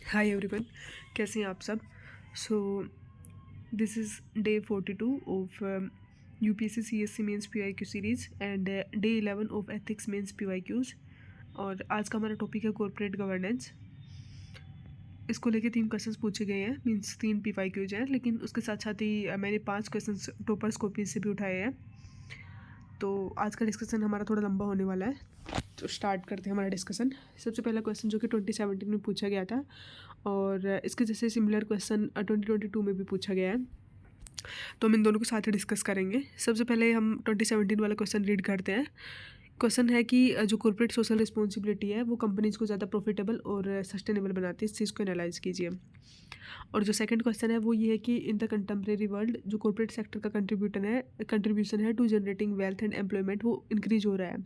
Hi everyone, कैसे हैं आप सब। So this is day 42 of UPSC CSC mains PYQ series and day 11 of ethics mains PYQs. और आज का हमारा टॉपिक है कॉर्पोरेट गवर्नेंस। इसको लेके 3 क्वेश्चंस पूछे गए हैं, मींस 3 पीवाईक्यूज हैं, लेकिन उसके साथ साथ ही मैंने 5 क्वेश्चंस टॉपर्स कॉपीज से भी उठाए हैं। तो आज का डिस्कशन हमारा थोड़ा लंबा होने वाला है, तो स्टार्ट करते हैं हमारा डिस्कशन। सबसे पहला क्वेश्चन जो कि 2017 में पूछा गया था, और इसके जैसे सिमिलर क्वेश्चन 2022 में भी पूछा गया है, तो हम इन दोनों को साथ ही डिस्कस करेंगे। सबसे पहले हम 2017 वाला क्वेश्चन रीड करते हैं। क्वेश्चन है कि जो कॉर्पोरेट सोशल रिस्पॉन्सिबिलिटी है वो कंपनीज को ज़्यादा प्रॉफिटेबल और सस्टेनेबल बनाती है, इस चीज़ को एनालाइज कीजिए। और जो सेकंड क्वेश्चन है वो ये है कि इन द कंटेम्प्रेरी वर्ल्ड जो कॉर्पोरेट सेक्टर का कंट्रीब्यूशन है to generating wealth and employment वो इंक्रीज हो रहा है,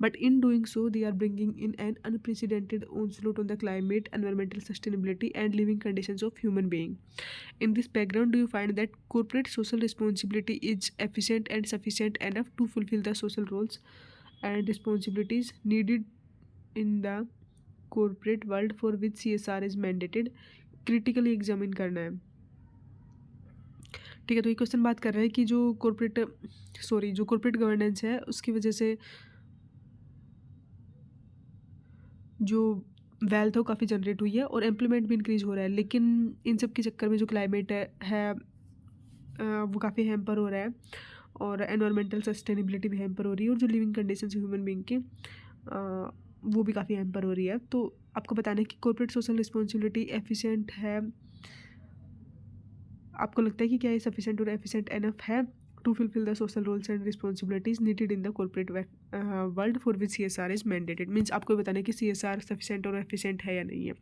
but in doing so they are bringing in an unprecedented onslaught on the climate, environmental sustainability and living conditions of human being. In this background, do you find that corporate social responsibility is efficient and sufficient enough to fulfill the social roles and responsibilities needed in the corporate world for which CSR is mandated? Critically examine करना है। ठीक है, तो ये question बात कर रहे हैं कि जो कॉर्पोरेट गवर्नेंस है उसकी वजह से जो वेल्थ है वो काफ़ी जनरेट हुई है और एम्प्लॉयमेंट भी इंक्रीज हो रहा है, लेकिन इन सब के चक्कर में जो क्लाइमेट है वो काफ़ी हैम्पर हो रहा है और एनवायरमेंटल सस्टेनेबिलिटी भी हैम्पर हो रही है और जो लिविंग कंडीशन है ह्यूमन बीइंग की वो भी काफ़ी हैम्पर हो रही है। तो आपको बताना है कि कॉर्पोरेट सोशल रिस्पॉन्सिबिलिटी एफिशिएंट है। आपको लगता है कि क्या ये सफिशिएंट और एफिशिएंट एनफ है to fulfil the social roles and responsibilities needed in the corporate world for which CSR is mandated. Means आपको बताना है कि CSR सफिशिएंट और एफिशिएंट है या नहीं है।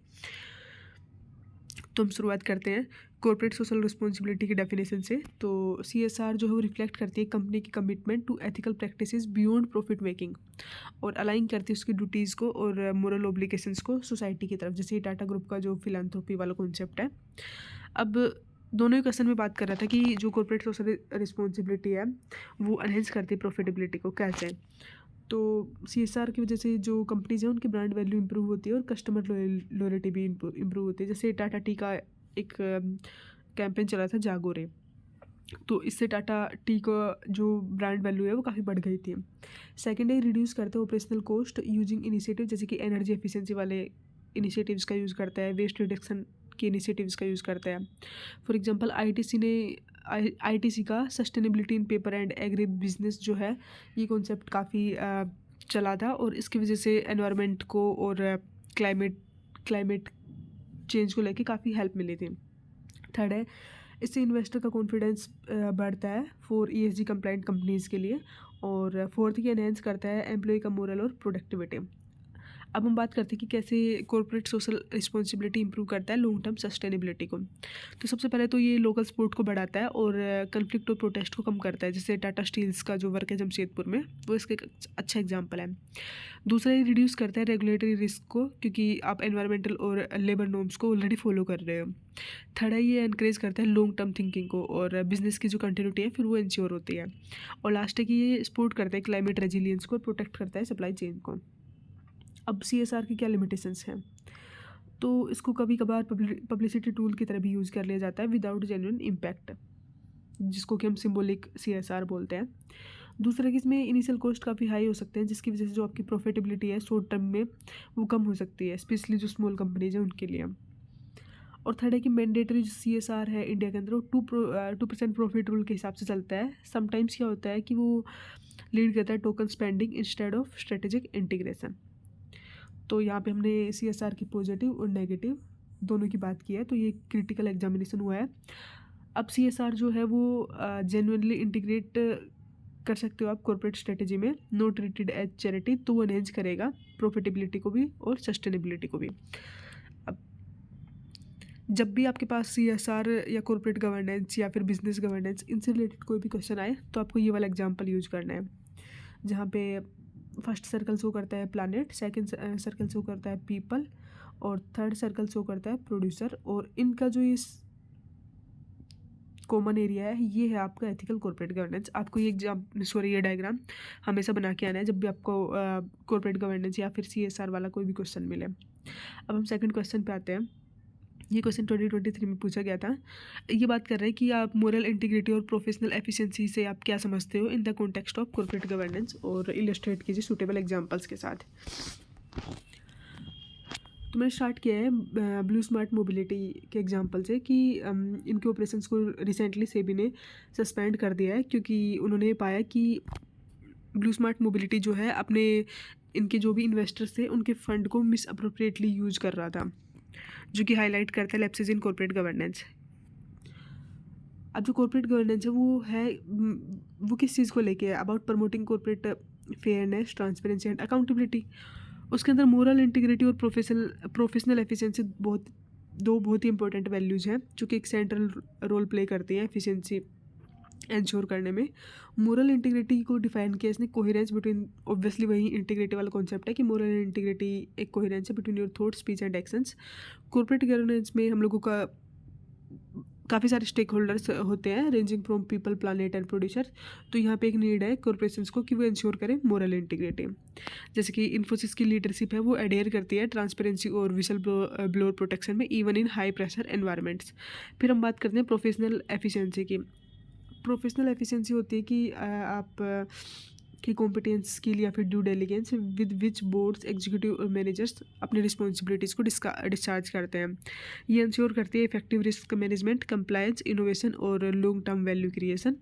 तो हम शुरुआत करते हैं कॉर्पोरेट सोशल रिस्पॉन्सिबिलिटी की डेफिनेशन से। तो CSR जो है वो रिफ्लेक्ट करती है कंपनी की commitment to ethical practices beyond profit making, और अलाइन करती है उसकी ड्यूटीज़ को और मोरल ऑब्लिगेशंस को सोसाइटी की तरफ, जैसे टाटा ग्रुप का जो फिलैंथ्रोपी वाला कॉन्सेप्ट है। अब दोनों ही क्वेश्चन में बात कर रहा था कि जो कॉर्पोरेट सोशल रिस्पॉन्सिबिलिटी है वो एनहेंस करती है प्रॉफिटेबिलिटी को। कैसे? तो CSR की वजह से जो कंपनीज हैं उनकी ब्रांड वैल्यू इंप्रूव होती है और कस्टमर लॉयल्टी भी इंप्रूव होती है। जैसे टाटा टी का एक कैंपेन चला था जागो रे, तो इससे टाटा टी का जो ब्रांड वैल्यू है वो काफ़ी बढ़ गई थी। सेकेंड है रिड्यूस करते हैं ऑपरेशनल कॉस्ट यूजिंग इनिशिएटिव, जैसे कि एनर्जी एफिशिएंसी वाले इनिशिएटिव्स का यूज़ करता है, वेस्ट रिडक्शन के इनिशिएटिव्स का यूज़ करता है। फॉर एग्जांपल ITC का sustainability in paper and agri business जो है ये कॉन्सेप्ट काफ़ी चला था और इसकी वजह से एनवायरनमेंट को और क्लाइमेट चेंज को लेके काफ़ी हेल्प मिली थी। थर्ड है इससे इन्वेस्टर का कॉन्फिडेंस बढ़ता है फॉर ESG कंप्लाइंट कंपनीज़ के लिए। और फोर्थ की एनहेंस करता है एम्प्लॉय का मोरल और प्रोडक्टिविटी। अब हम बात करते हैं कि कैसे कॉर्पोरेट सोशल रिस्पॉन्सिबिलिटी इंप्रूव करता है लॉन्ग टर्म सस्टेनेबिलिटी को। तो सबसे पहले तो ये लोकल सपोर्ट को बढ़ाता है और कन्फ्लिक्ट और प्रोटेस्ट को कम करता है, जैसे टाटा स्टील्स का जो वर्क है जमशेदपुर में वो इसका एक अच्छा एग्जाम्पल है। दूसरा ये रिड्यूस करता है रेगुलेटरी रिस्क को, क्योंकि आप एनवायरमेंटल और लेबर नॉर्म्स को ऑलरेडी फॉलो कर रहे हो। थर्ड है ये एनकरेज करता है लॉन्ग टर्म थिंकिंग को और बिजनेस की जो कंटिन्यूटी है फिर वो इंश्योर होती है। और लास्ट है कि ये सपोर्ट करता है क्लाइमेट रेजिलियंस को, प्रोटेक्ट करता है सप्लाई चेन को। अब CSR की क्या लिमिटेशंस हैं? तो इसको कभी कभार पब्लिसिटी टूल की तरह भी यूज़ कर लिया जाता है विदाउट जेन्युइन इम्पैक्ट, जिसको कि हम सिंबॉलिक CSR बोलते हैं। दूसरा कि इसमें इनिशियल कॉस्ट काफ़ी हाई हो सकते हैं, जिसकी वजह से जो आपकी प्रॉफिटेबिलिटी है शॉर्ट टर्म में वो कम हो सकती है, स्पेशली जो स्मॉल कंपनीज हैं उनके लिए। और थर्ड है कि मैंडेटरी जो CSR है इंडिया के अंदर वो 2% प्रॉफिट रूल के हिसाब से चलता है। समटाइम्स क्या होता है कि वो लीड करता है token spending instead of strategic integration. तो यहाँ पे हमने CSR की पॉजिटिव और नेगेटिव दोनों की बात की है, तो ये क्रिटिकल एग्जामिनेशन हुआ है। अब CSR जो है वो जेन्युइनली इंटीग्रेट कर सकते हो आप कॉर्पोरेट स्ट्रेटेजी में, नॉट ट्रीटेड एज चैरिटी, तो वो एनहेंस करेगा प्रॉफिटेबिलिटी को भी और सस्टेनेबिलिटी को भी। अब जब भी आपके पास CSR या कॉर्पोरेट गवर्नेंस या फिर बिजनेस गवर्नेंस इनसे रिलेटेड कोई भी क्वेश्चन आए तो आपको ये वाला एग्जाम्पल यूज करना है, जहाँ पे फर्स्ट सर्कल शो करता है प्लानट, सेकंड सर्कल शो करता है पीपल और थर्ड सर्कल शो करता है प्रोड्यूसर। और इनका जो इस कॉमन एरिया है ये है आपका एथिकल कॉर्पोरेट गवर्नेंस। आपको ये डायग्राम हमेशा बना के आना है जब भी आपको कॉर्पोरेट गवर्नेंस या फिर CSR वाला कोई भी क्वेश्चन मिले। अब हम सेकंड क्वेश्चन पे आते हैं। ये क्वेश्चन 2023 में पूछा गया था। ये बात कर रहे हैं कि आप मोरल इंटीग्रिटी और प्रोफेशनल एफिशिएंसी से आप क्या समझते हो in the context of corporate governance, और इलस्ट्रेट कीजिए सूटेबल एग्जांपल्स के साथ। तो मैंने स्टार्ट किया है ब्लू स्मार्ट मोबिलिटी के एग्जांपल से कि इनके ऑपरेशंस को रिसेंटली सेबी ने सस्पेंड कर दिया है, क्योंकि उन्होंने पाया कि ब्लू स्मार्ट मोबिलिटी जो है अपने इनके जो भी इन्वेस्टर्स थे उनके फंड को मिस अप्रोप्रिएटली यूज कर रहा था, जो कि हाईलाइट करता है लैप्सेस इन कॉर्पोरेट गवर्नेंस। अब जो कॉर्पोरेट गवर्नेंस है वो किस चीज़ को लेके है? About promoting corporate fairness, transparency and accountability. उसके अंदर मोरल इंटीग्रिटी और प्रोफेशनल एफिशिएंसी दो बहुत ही इंपॉर्टेंट वैल्यूज़ हैं, जो कि एक सेंट्रल रोल प्ले करती हैं एफिशिएंसी इंश्योर करने में। मोरल इंटीग्रिटी को डिफाइन किया इसने कोहेरेंस बिटवीन, ऑब्वियसली वही इंटीग्रिटी वाला कॉन्सेप्ट है कि मोरल इंटीग्रिटी एक कोहेरेंस है between your thought, speech and actions. Corporate governance में हम लोगों का काफ़ी सारे स्टेक होल्डर्स होते हैं, ranging from people, planet and producer. तो यहाँ पे एक नीड है कॉर्पोरेशंस को कि वो इंश्योर करें मोरल इंटीग्रिटी। जैसे कि इन्फोसिस की लीडरशिप है वो एडेयर करती है ट्रांसपेरेंसी और विसल ब्लोअर प्रोटेक्शन में, even in high pressure environments. फिर हम बात करते हैं प्रोफेशनल एफिशिएंसी की। प्रोफेशनल एफिशिएंसी होती है कि आप की कॉम्पिटेंस, स्किल या फिर due diligence with which boards, executive और मैनेजर्स अपनी रिस्पॉन्सिबिलिटीज़ को डिस्चार्ज करते हैं। ये इंश्योर करती है effective risk management, compliance, innovation और लॉन्ग टर्म वैल्यू क्रिएशन।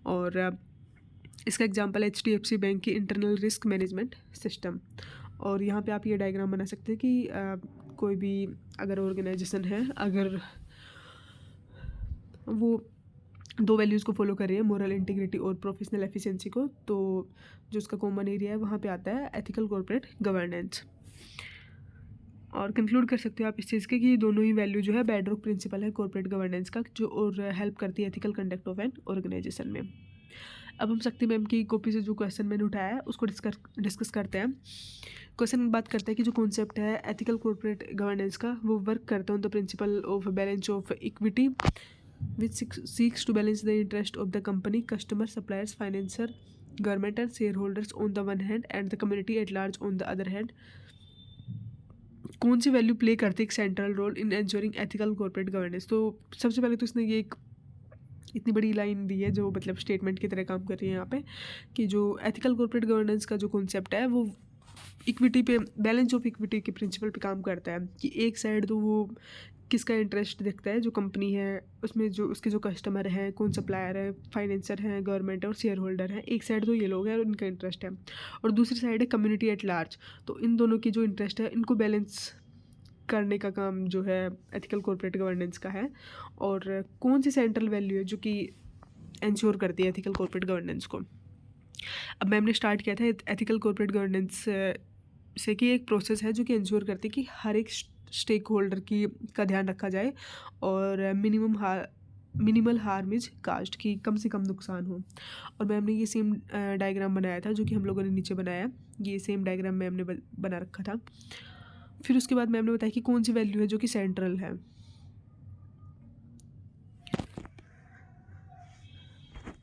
और इसका एग्जांपल HDFC बैंक की इंटरनल रिस्क मैनेजमेंट सिस्टम। और यहाँ पे आप ये डायग्राम बना सकते हैं कि कोई भी अगर ऑर्गेनाइजेशन है, अगर वो दो वैल्यूज़ को फॉलो कर रही है, मोरल इंटीग्रिटी और प्रोफेशनल एफिशिएंसी को, तो जो उसका कॉमन एरिया है वहाँ पे आता है एथिकल कॉर्पोरेट गवर्नेंस। और कंक्लूड कर सकते हो आप इस चीज़ के कि दोनों ही वैल्यू जो है बेडरॉक प्रिंसिपल है कॉर्पोरेट गवर्नेंस का, जो और हेल्प करती है ethical conduct of an organisation में। अब हम शक्ति मैम की कॉपी से जो क्वेश्चन मैंने उठाया है उसको डिस्कस करते हैं। क्वेश्चन में बात करते हैं कि जो कॉन्सेप्ट है एथिकल कॉर्पोरेट गवर्नेंस का, वो वर्क करता है on the principle of balance of equity which seeks to balance the interest of the company, customer, suppliers, financier, government and shareholders on the one hand and the community at large on the other hand। कौन सी value play करती है एक central role in ensuring ethical corporate governance? तो सबसे पहले तो इसने ये एक इतनी बड़ी लाइन दी है जो मतलब स्टेटमेंट की तरह काम कर रही है यहाँ पे, कि जो एथिकल कॉर्पोरेट गवर्नेंस का जो कॉन्सेप्ट है वो इक्विटी पे, बैलेंस ऑफ इक्विटी के प्रिंसिपल पे काम करता है। कि एक साइड तो वो किसका इंटरेस्ट देखता है, जो कंपनी है उसमें जो उसके जो कस्टमर हैं, कौन सप्लायर है, फाइनेंसर हैं, गवर्नमेंट और शेयर होल्डर हैं। एक साइड तो ये लोग हैं और इनका इंटरेस्ट है, और दूसरी साइड है कम्युनिटी एट लार्ज। तो इन दोनों की जो इंटरेस्ट है इनको बैलेंस करने का काम जो है एथिकल कॉर्पोरेट गवर्नेंस का है। और कौन सी सेंट्रल वैल्यू है जो कि इंश्योर करती है एथिकल कॉर्पोरेट गवर्नेंस को? अब मैम ने स्टार्ट किया था एथिकल कॉर्पोरेट गवर्नेंस से कि एक प्रोसेस है जो कि इंश्योर करती है कि हर एक स्टेक होल्डर की का ध्यान रखा जाए और मिनिमल हार्म इज कास्ट, की कम से कम नुकसान हो। और मैम ने ये सेम डायग्राम बनाया था जो कि हम लोगों ने नीचे बनाया, ये सेम डायग्राम मैम ने बना रखा था। फिर उसके बाद मैम ने बताया कि कौन सी वैल्यू है जो कि सेंट्रल है।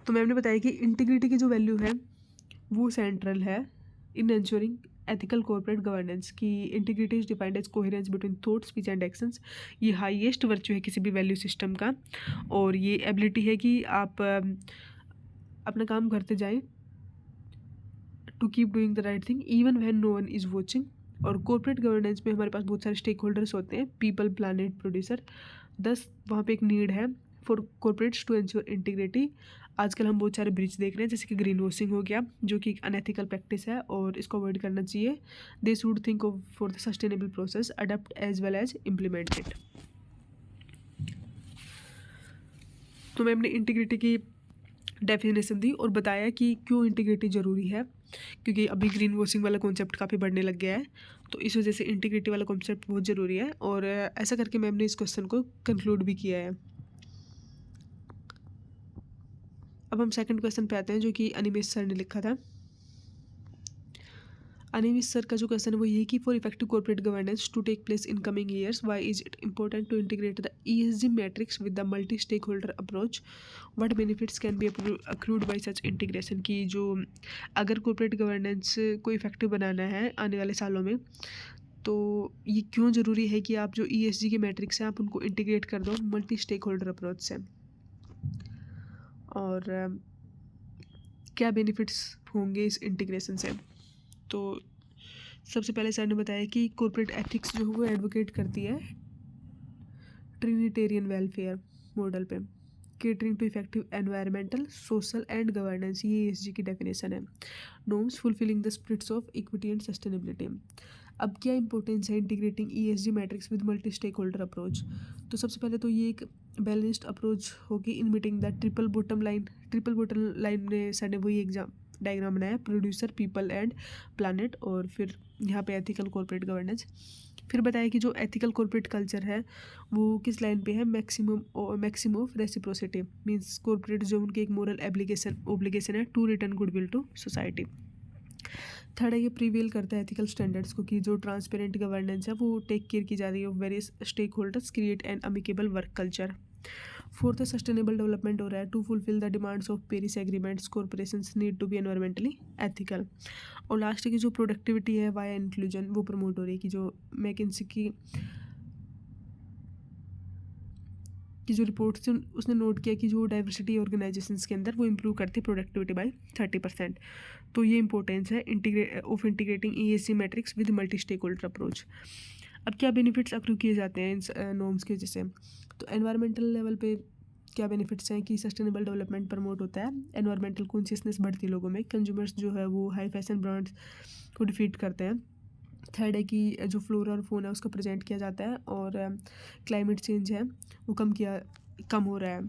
तो मैम ने बताया कि इंटीग्रिटी की जो वैल्यू है वो सेंट्रल है in ensuring ethical corporate governance. की integrity is defined as coherence between thought, speech and actions. ये हाईएस्ट वर्च्यू है किसी भी वैल्यू सिस्टम का, और ये एबिलिटी है कि आप अपना काम करते जाएं, to keep doing the right thing even when no one is watching. और कॉर्पोरेट गवर्नेंस में हमारे पास बहुत सारे स्टेक होल्डर्स होते हैं, पीपल, प्लानेट, प्रोड्यूसर। दस वहाँ पे एक नीड है for corporates to ensure integrity. आजकल हम बहुत सारे ब्रिज देख रहे हैं, जैसे कि ग्रीन वॉशिंग हो गया जो कि एक अनएथिकल प्रैक्टिस है और इसको अवॉइड करना चाहिए। They should think of for the sustainable process, adapt as well as implement it. तो मैं अपनी इंटीग्रिटी की डेफिनेशन दी और बताया कि क्यों इंटीग्रिटी ज़रूरी है, क्योंकि अभी ग्रीन वॉशिंग वाला कॉन्सेप्ट काफ़ी बढ़ने लग गया है, तो इस वजह से इंटीग्रिटी वाला कॉन्सेप्ट बहुत ज़रूरी है। और ऐसा करके मैम ने इस क्वेश्चन को कंक्लूड भी किया है। अब हम सेकंड क्वेश्चन पे आते हैं जो कि अनिमेश सर ने लिखा था। अनिमेश सर का जो क्वेश्चन है वो ये कि for effective corporate governance to take place in coming years, why is it important to integrate the ESG matrix with the multi stakeholder approach, what benefits can be accrued by such integration. की जो अगर corporate governance को effective बनाना है आने वाले सालों में, तो ये क्यों ज़रूरी है कि आप जो ESG के मैट्रिक्स हैं आप उनको इंटीग्रेट कर दो मल्टी स्टेक होल्डर अप्रोच से, और क्या बेनिफिट्स होंगे इस इंटीग्रेशन से। तो सबसे पहले सर ने बताया कि कॉर्पोरेट एथिक्स जो है वो एडवोकेट करती है ट्रिनिटेरियन वेलफेयर मॉडल पे, catering to effective environmental social and governance, ये ESG की डेफिनेशन है। Norms fulfilling the spirits of equity and sustainability. अब क्या इंपॉर्टेंस है integrating ESG matrix with multi stakeholder approach. तो सबसे पहले तो ये एक बैलेंस्ड अप्रोच होगी in meeting the triple bottom line. Triple bottom line में सर ने वही एग्जाम डायग्राम बनाया, प्रोड्यूसर पीपल एंड प्लानट, और फिर यहाँ पे एथिकल कॉर्पोरेट गवर्नेंस। फिर बताया कि जो एथिकल कॉर्पोरेट कल्चर है वो किस लाइन पे है, maximum of reciprocity, means corporate जो उनके एक मोरल ओब्लिगेशन है to return goodwill to society. Third है ये प्रीवेल करता है एथिकल स्टैंडर्ड्स को, कि जो ट्रांसपेरेंट गवर्नेंस है वो टेक केयर की जा रही है of various stake holders, create an amicable work culture. Fourth है सस्टेनेबल डेवलपमेंट हो रहा है, to fulfil the demands of Paris agreements corporations need to be environmentally ethical. और लास्ट की जो प्रोडक्टिविटी है वाया इंक्लूजन वो प्रमोट हो रही है, कि जो मैकिन्सी की जो रिपोर्ट थी उसने नोट किया कि जो डाइवर्सिटी ऑर्गेनाइजेशंस के अंदर वो इम्प्रूव करती है प्रोडक्टिविटी बाय 30%। तो ये इंपॉर्टेंस है integrating ESG matrix with multi stakeholder approach. अब क्या बेनिफिट्स अक्रू किए जाते हैं इन नॉर्म्स की वजह से। तो एनवायरमेंटल लेवल पे क्या बेनिफिट्स हैं कि सस्टेनेबल डेवलपमेंट प्रमोट होता है, एनवायरमेंटल कॉन्शियसनेस बढ़ती है लोगों में, कंज्यूमर्स जो है वो हाई फैशन ब्रांड्स को डिफीट करते हैं। थर्ड है कि जो फ्लोरा और फोना है उसका प्रेजेंट किया जाता है, और क्लाइमेट चेंज है वो कम हो रहा है,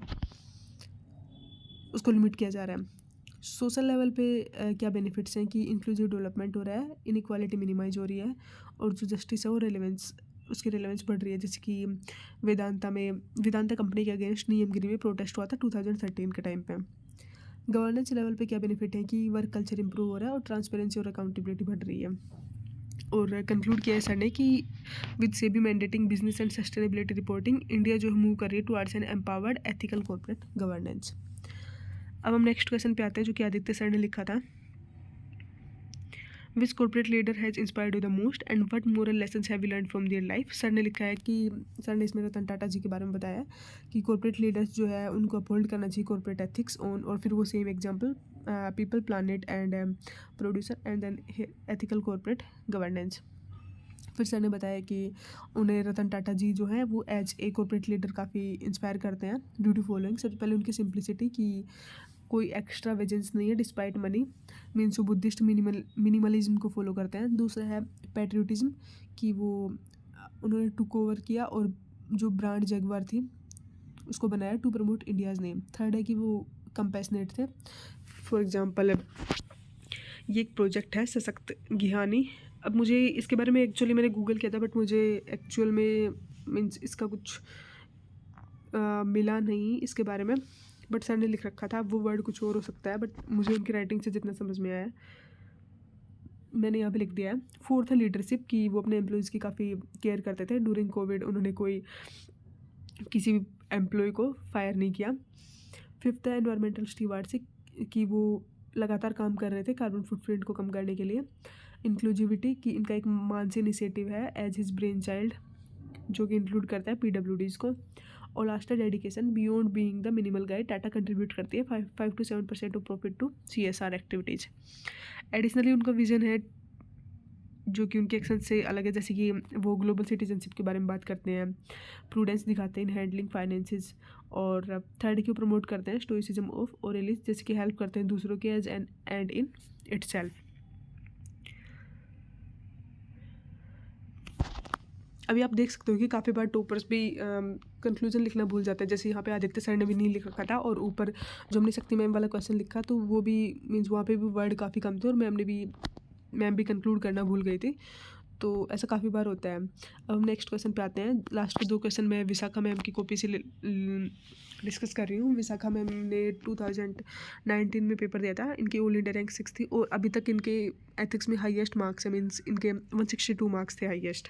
उसको लिमिट किया जा रहा है। सोशल लेवल पे क्या बेनिफिट्स हैं कि इंक्लूसिव डेवलपमेंट हो रहा है, इनइक्वालिटी मिनिमाइज हो रही है, और जो जस्टिस है वो उसकी रेलेवेंस बढ़ रही है। जैसे कि वेदांता कंपनी के अगेंस्ट नीलगिरी में प्रोटेस्ट हुआ था 2013 के टाइम पे। गवर्नेंस लेवल पे क्या बेनिफिट है कि वर्क कल्चर इंप्रूव हो रहा है और ट्रांसपेरेंसी और अकाउंटेबिलिटी बढ़ रही है। और कंक्लूड किया है सर ने कि with SEBI mandating business and sustainability reporting, India जो मूव कर रही है towards an empowered ethical corporate governance. अब हम नेक्स्ट क्वेश्चन पे आते हैं जो कि आदित्य सर ने लिखा था। Which corporate leader has inspired you the most and what moral lessons have you learn from their life. Sir ने लिखा है कि सर ने इसमें रतन टाटा जी के बारे में बताया कि कॉर्पोरेट लीडर्स जो है उनको अपहोल्ड करना चाहिए कॉर्पोरेट एथिक्स ऑन, और फिर वो same example people planet and producer and then ethical corporate governance. फिर सर ने बताया कि उन्हें रतन टाटा जी जो हैं वो एज ए कॉर्पोरेट लीडर काफ़ी इंस्पायर करते हैं ड्यू टू फॉलोइंग। सबसे पहले उनकी सिंप्लिसिटी, कि कोई एक्स्ट्रा वेजेंस नहीं है डिस्पाइट मनी, मीन्स वो बुद्धिस्ट मिनिमलिज्म को फॉलो करते हैं। दूसरा है पैट्रियोटिज्म, कि वो उन्होंने टुक ओवर किया और जो ब्रांड जगवार थी उसको बनाया to promote India's name. Third है कि वो कंपैशनेट थे। फॉर एग्जांपल ये एक प्रोजेक्ट है सशक्त गिहानी। अब मुझे इसके बारे में एक्चुअली मैंने गूगल किया था, बट मुझे एक्चुअल में मीन्स इसका कुछ मिला नहीं इसके बारे में, बट सर ने लिख रखा था। वो वर्ड कुछ और हो सकता है, बट मुझे उनकी राइटिंग से जितना समझ में आया है मैंने यहाँ पे लिख दिया है। फोर्थ है लीडरशिप, कि वो अपने एम्प्लॉयज़ की काफ़ी केयर करते थे। ड्यूरिंग कोविड उन्होंने किसी भी एम्प्लॉय को फायर नहीं किया। फिफ्थ है एनवायरमेंटल स्टीवार्डशिप, कि वो लगातार काम कर रहे थे कार्बन फुटप्रिंट को कम करने के लिए। इंक्लूसिविटी, कि इनका एक मानसी इनिशिएटिव है एज हिज ब्रेन चाइल्ड, जो कि इंक्लूड करता है PWDs को। और लास्ट है dedication, beyond being the minimal guide Tata contribute करती है 5 to 7% of profit to CSR activities. Additionally उनका विजन है जो कि उनके एक्शन से अलग है, जैसे कि वो ग्लोबल सिटीजनशिप के बारे में बात करते हैं, प्रूडेंस दिखाते हैं इन हैंडलिंग फाइनेंसेस, और थर्ड की प्रमोट करते हैं स्टोइसिज्म ऑफ ओरेलिस, जैसे कि हेल्प करते हैं दूसरों के as an end in itself. अभी आप देख सकते हो कि काफ़ी बार टॉपर्स भी कंक्लूजन लिखना भूल जाते हैं, जैसे यहाँ पे आदित्य सर ने भी नहीं लिख रखा था, और ऊपर जो हमने शक्ति मैम वाला क्वेश्चन लिखा तो वो भी मीन्स वहाँ पे भी वर्ड काफ़ी कम थे, और मैम भी कंक्लूड करना भूल गई थी। तो ऐसा काफ़ी बार होता है। अब हम नेक्स्ट क्वेश्चन पे आते हैं। लास्ट के 2 क्वेश्चन मैं विशाखा मैम की कॉपी से डिस्कस कर रही हूँ। विशाखा मैम ने 2019 में पेपर दिया था, इनकी ऑल इंडिया रैंक 6 थी, और अभी तक इनके एथिक्स में हाईएस्ट मार्क्स है, मीन्स इनके 162 मार्क्स थे हाईएस्ट,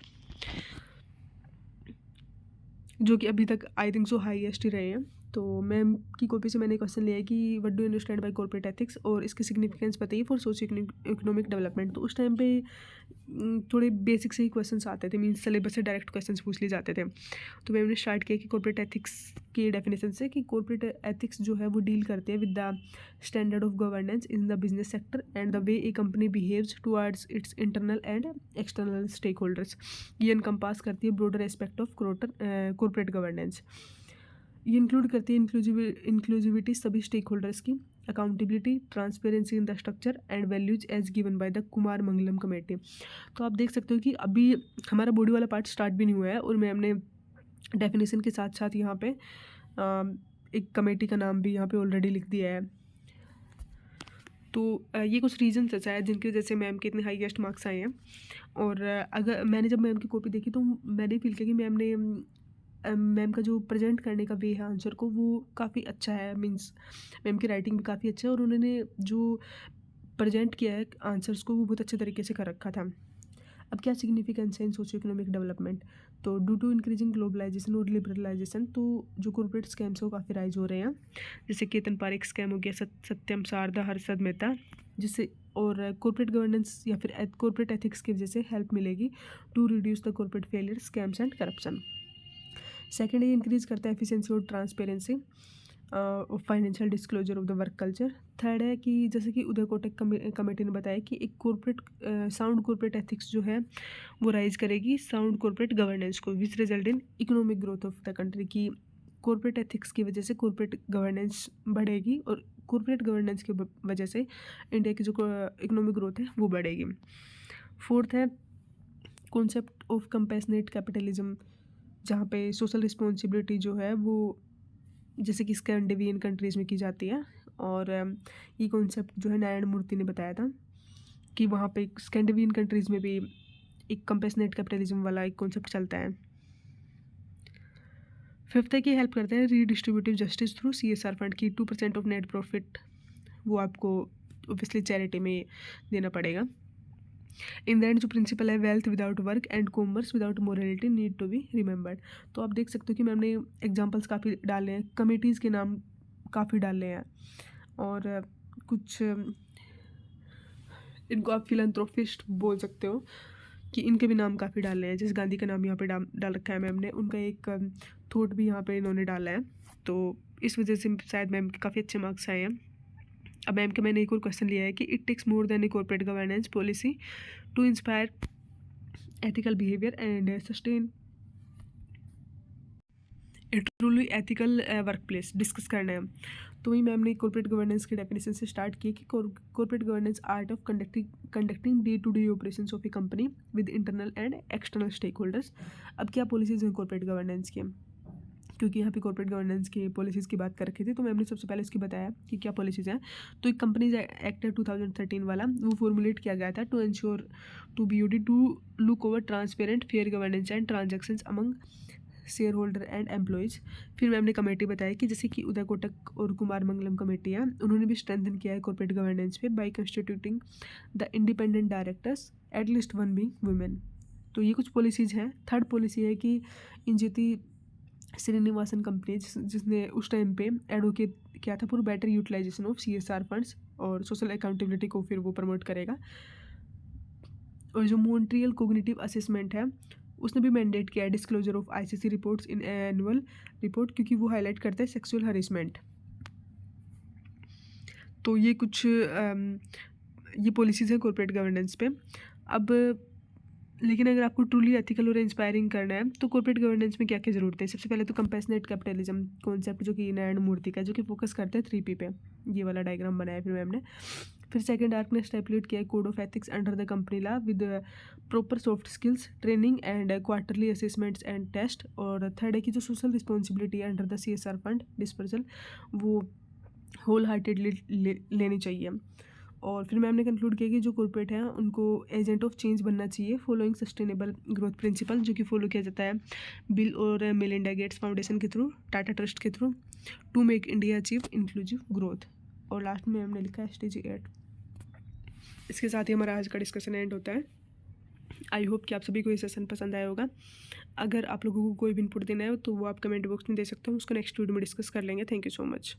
जो कि अभी तक आई थिंक सो हाईएस्ट ही रहे हैं। तो मैम की कॉपी से मैंने क्वेश्चन लिया है कि what do you understand by corporate ethics और इसकी सिग्निफिकेंस बताइए फॉर सोशियो इकोनॉमिक डेवलपमेंट। तो उस टाइम पे थोड़े बेसिक से ही क्वेश्चंस आते थे, मीन्स सिलेबस से डायरेक्ट क्वेश्चंस पूछ लिए जाते थे। तो मैंने स्टार्ट किया कि कॉर्पोरेट एथिक्स की डेफिनेशन से कि कॉर्पोरेट एथिक्स जो है वो डील करते हैं with the standard of governance in the business sector and the way a company behaves towards its internal and external stakeholders. ये इनकम्पास करती है broader aspect of corporate governance. ये इंक्लूड करती है इंक्लूसिविटी सभी स्टेक होल्डर्स की, accountability, transparency in the structure and values as given by the Kumar Mangalam committee. तो आप देख सकते हो कि अभी हमारा बॉडी वाला पार्ट स्टार्ट भी नहीं हुआ है और मैम ने डेफिनेशन के साथ साथ यहाँ पे एक कमेटी का नाम भी यहाँ पे ऑलरेडी लिख दिया है। तो ये कुछ रीजंस ऐसा है जिनकी वजह से मैम के इतने हाईएस्ट मार्क्स आए हैं। और अगर मैंने जब मैम की कॉपी देखी तो मैंने फील किया कि मैम ने मैम का जो प्रेजेंट करने का वे है आंसर को वो काफ़ी अच्छा है, मीन्स मैम की राइटिंग भी काफ़ी अच्छा है और उन्होंने जो प्रेजेंट किया है आंसर्स को वो बहुत अच्छे तरीके से कर रखा था। अब क्या सिग्निफिकेंस है इन सोशियो इकोनॉमिक डेवलपमेंट। तो ड्यू टू इंक्रीजिंग ग्लोबलाइजेशन और लिबरलाइजेशन तो जो कॉर्पोरेट स्कैम्स है वो काफ़ी राइज हो रहे हैं, जैसे केतन पारेख स्कैम हो गया, सत्यम शारदा हर्षद मेहता, जिससे और कॉर्पोरेट गवर्नेंस या फिर कॉर्पोरेट एथिक्स की वजह से हेल्प मिलेगी to reduce the corporate failure, scams and corruption. Second, ये इंक्रीज करता है एफिशिएंसी और ट्रांसपेरेंसी और financial disclosure of the work culture. Third है कि जैसे कि उदय कोटक कमेटी ने बताया कि एक कॉर्पोरेट साउंड कॉर्पोरेट एथिक्स जो है वो राइज करेगी साउंड कॉर्पोरेट गवर्नेंस को, which result in economic growth of the country. की कॉर्पोरेट एथिक्स की वजह से कॉर्पोरेट गवर्नेंस बढ़ेगी और कॉर्पोरेट गवर्नेंस की वजह से इंडिया की जो इकोनॉमिक ग्रोथ है वो बढ़ेगी। फोर्थ है कॉन्सेप्ट ऑफ कंपैशनेट कैपिटलिज्म, जहाँ पे सोशल रिस्पॉन्सिबिलिटी जो है वो जैसे कि स्कैंडिनेवियन कंट्रीज़ में की जाती है। और ये कॉन्सेप्ट जो है नारायण मूर्ति ने बताया था कि वहाँ पे स्कैंडिनेवियन कंट्रीज़ में भी एक कंपैशनेट कैपिटलिज्म वाला एक कॉन्सेप्ट चलता है। फिफ्थ है कि हेल्प करता है redistributive justice through CSR fund की 2% ऑफ नेट प्रॉफिट वो आपको ऑब्वियसली चैरिटी में देना पड़ेगा। इन द एंड जो प्रिंसिपल है wealth without work and commerce without morality need to be remembered. तो आप देख सकते हो कि मैम ने एग्जांपल्स काफ़ी डाले हैं, कमेटीज़ के नाम काफ़ी डाले हैं और कुछ इनको आप फिलैंथ्रोपिस्ट बोल सकते हो कि इनके भी नाम काफ़ी डाले हैं, जैसे गांधी का नाम यहाँ पे डाल रखा है मैम ने, उनका एक थॉट भी यहाँ पे इन्होंने डाला है। तो इस वजह से शायद मैम के काफ़ी अच्छे मार्क्स आए हैं। अब मैम के मैंने एक और क्वेश्चन लिया है कि it takes more than a corporate governance policy to inspire ethical behaviour and sustain a truly ethical workplace discuss करना है। तो वही मैम ने कॉर्पोरेट गवर्नेंस के डेफिनेशन से स्टार्ट किया कि corporate governance art of conducting day to day operations of a company with internal and external stakeholders. अब क्या पॉलिसीज़ हैं कॉर्पोरेट गवर्नेंस की, क्योंकि यहाँ पे कॉर्पोरेट गवर्नेंस की पॉलिसीज़ की बात कर रखी थी तो मैंने सबसे पहले इसकी बताया कि क्या पॉलिसीज़ हैं। तो एक कंपनीज एक्ट 2013 वाला वो फॉर्मुलेट किया गया था to ensure to BOD to look over transparent fair governance and transactions among shareholder and employees. फिर मैम ने कमेटी बताया कि जैसे कि उदय कोटक और कुमार मंगलम कमेटी है, उन्होंने भी स्ट्रेंथन किया है कॉर्पोरेट गवर्नेंस पे by constituting the independent directors at least one being women. तो ये कुछ पॉलिसीज़ हैं। थर्ड पॉलिसी है कि इंजेती श्रीनिवासन कंपनी जिसने उस टाइम पे एडवोकेट किया था for better utilization of CSR funds और सोशल अकाउंटेबिलिटी को फिर वो प्रमोट करेगा। और जो मॉन्ट्रियल कोग्निटिव असेसमेंट है उसने भी मैंडेट किया है disclosure of ICC reports in annual report, क्योंकि वो हाईलाइट करता है सेक्सुअल हरेसमेंट। तो ये कुछ ये पॉलिसीज़ हैं कॉर्पोरेट गवर्नेंस पे। अब लेकिन अगर आपको ट्रूली एथिकल और इंस्पायरिंग करना है तो कॉर्पोरेट गवर्नेंस में क्या क्या ज़रूरत है। सबसे पहले तो कंपैशनेट कैपिटलिज्म कॉन्सेप्ट जो कि नारायण मूर्ति का, जो कि फोकस करता है 3P पे, ये वाला डायग्राम बनाया फिर मैम ने। फिर सेकंड, आर्क ने स्टैब्लिश किया है code of ethics under the company law with proper soft skills training and quarterly assessments and test. और थर्ड है कि जो सोशल रिस्पॉन्सिबिलिटी है under the CSR fund dispersal वो होल हार्टेडली लेनी चाहिए। और फिर मैम ने कंक्लूड किया कि जो कॉर्पोरेट हैं उनको एजेंट ऑफ चेंज बनना चाहिए फॉलोइंग सस्टेनेबल ग्रोथ प्रिंसिपल, जो कि फॉलो किया जाता है बिल और मेलिंडा गेट्स फाउंडेशन के थ्रू, टाटा ट्रस्ट के थ्रू, to make India achieve inclusive growth. और लास्ट में हमने लिखा है SDG 8। इसके साथ ही हमारा आज का डिस्कशन एंड होता है। आई होप कि आप सभी को ये सेशन पसंद आया होगा। अगर आप लोगों को कोई भी इनपुट देना है तो वो आप कमेंट बॉक्स में दे सकते हो, उसको नेक्स्ट वीडियो में डिस्कस कर लेंगे। Thank you so much.